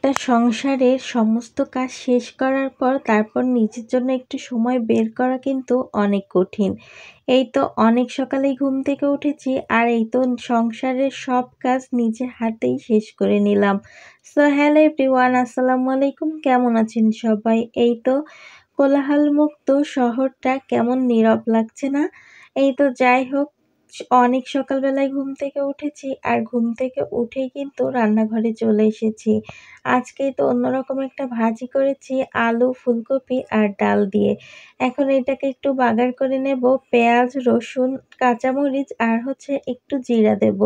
একটা সংসারের সমস্ত কাজ শেষ করার পর তারপর নিজের জন্য একটু সময় বের করা কিন্তু অনেক কঠিন। এই তো অনেক সকালেই ঘুম থেকে উঠেছি আর এই তো সংসারের সব কাজ নিজে হাতেই শেষ করে নিলাম। সো হ্যালো এভরিওয়ান, আসসালামু আলাইকুম। কেমন আছেন সবাই? এই তো কোলাহলমুক্ত শহরটা কেমন নীরব লাগছে না? এই তো যাই হোক, অনেক সকালবেলায় ঘুম থেকে উঠেছি আর ঘুম থেকে উঠেই কিন্তু রান্নাঘরে চলে এসেছি। আজকে তো অন্যরকম একটা ভাজি করেছি আলু, ফুলকপি আর ডাল দিয়ে। এখন এটাকে একটু বাগার করে নেব। পেঁয়াজ, রসুন, কাঁচামরিচ আর একটু জিরা দেব।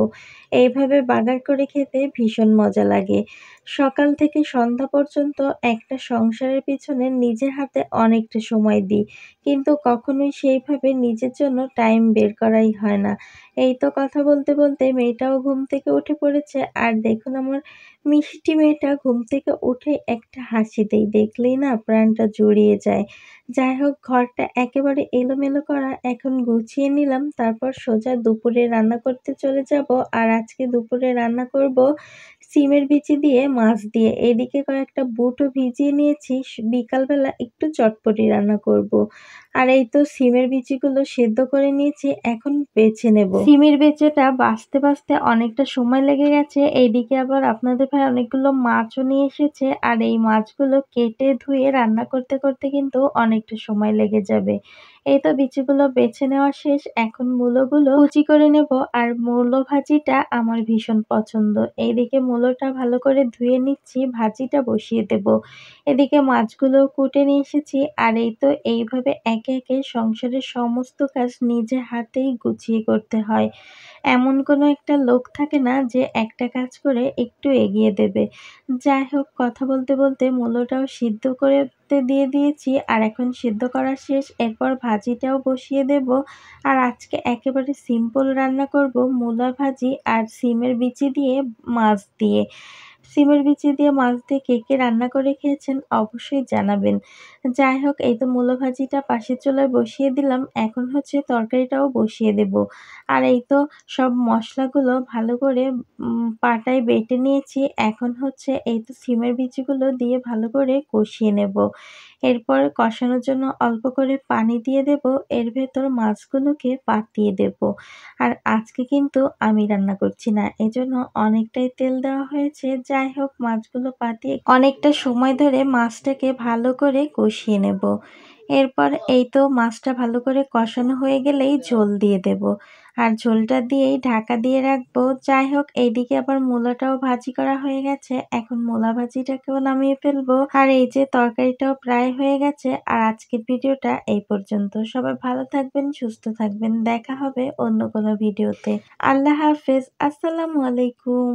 এইভাবে বাগার করে খেতে ভীষণ মজা লাগে। সকাল থেকে সন্ধ্যা পর্যন্ত একটা সংসারের পিছনে নিজের হাতে অনেকটা সময় দিই। কিন্তু কখনোই সেইভাবে নিজের জন্য টাইম বের করাই হয় না। এই তো কথা বলতে, বলতে মেয়েটাও ঘুম থেকে উঠে পড়েছে। আর দেখুন আমার মিষ্টি মেয়েটা ঘুম থেকে উঠে একটা হাসি দেয়। দেখলেই না প্রাণটা জুড়িয়ে যায়। যাই হোক, ঘরটা একেবারে এলোমেলো করা এখন গুছিয়ে নিলাম। তারপর সোজা দুপুরে রান্না করতে চলে যাব। আর আজকে দুপুরে রান্না করব সিমের বিচি দিয়ে মাছ দিয়ে। এদিকে কয়েকটা বুটও ভিজিয়ে নিয়েছি। বিকালবেলা একটু চটপটি রান্না করব। আর এই তো সিমের বিচিগুলো সেদ্ধ করে নিয়েছি, এখন বেছে নেব। সিমের বিচিটা বাছতে অনেকটা সময় লেগে গেছে। এইদিকে আবার আপনাদের ভাই অনেকগুলো মাছও নিয়ে এসেছে আর এই মাছগুলো কেটে ধুয়ে রান্না করতে করতে কিন্তু অনেকটা সময় লেগে যাবে। এই তো বিচিগুলো বেছে নেওয়া শেষ, এখন মূলোগুলো কুচি করে নেব। আর মূলো ভাজিটা আমার ভীষণ পছন্দ। এইদিকে মূলোটা ভালো করে ধুয়ে নিচ্ছি, ভাজিটা বসিয়ে দেব। এদিকে মাছগুলো কুটে নিয়ে এসেছি আর এই তো এইভাবে একে একে সংসারের সমস্ত কাজ নিজে হাতেই গুছিয়ে করতে হয়। এমন কোনো একটা লোক থাকে না যে একটা কাজ করে একটু এগিয়ে দেবে। যাই হোক, কথা বলতে বলতে মূলোটাও সিদ্ধ করতে দিয়ে দিয়েছি আর এখন সিদ্ধ করা শেষ। এরপর ভাজিটাও বসিয়ে দেব। আর আজকে একেবারে সিম্পল রান্না করব, মূলা ভাজি আর সিমের বিচি দিয়ে মাছ দিয়ে। সিমের বিচি দিয়ে মাছ দিয়ে কে কে রান্না করে খেয়েছেন অবশ্যই জানাবেন। যাই হোক, এই তো মূলো ভাজিটা পাশের চুলায় বসিয়ে দিলাম। এখন তরকারিটাও বসিয়ে দেব। আর এই তো সব মশলাগুলো ভালো করে পাটায় বেটে নিয়েছি। এখন এই তো সিমের বিচিগুলো দিয়ে ভালো করে কষিয়ে নেব। এরপর কষানোর জন্য অল্প করে পানি দিয়ে দেব। এর ভেতর মাছগুলোকে পাতিয়ে দেব। আর আজকে কিন্তু আমি রান্না করছি না, এজন্য অনেকটাই তেল দেওয়া হয়েছে। যাই হোক, মাছগুলো পাতিয়ে অনেকটা সময় ধরে মাছটাকে ভালো করে কষিয়ে নেব। এরপর এই তো মাছটা ভালো করে কষানো হয়ে গেলেই ঝোল দিয়ে দেব। আর ঝোলটা দিয়েই ঢাকা দিয়ে রাখবো। যাই হোক, এইদিকে আবার মূলাটাও ভাজি করা হয়ে গেছে। এখন মূলা ভাজিটাকেও নামিয়ে ফেলবো। আর এই যে তরকারিটাও প্রায় হয়ে গেছে। আর আজকের ভিডিওটা এই পর্যন্ত। সবাই ভালো থাকবেন, সুস্থ থাকবেন। দেখা হবে অন্য কোনো ভিডিওতে। আল্লাহ হাফেজ। আসসালামু আলাইকুম।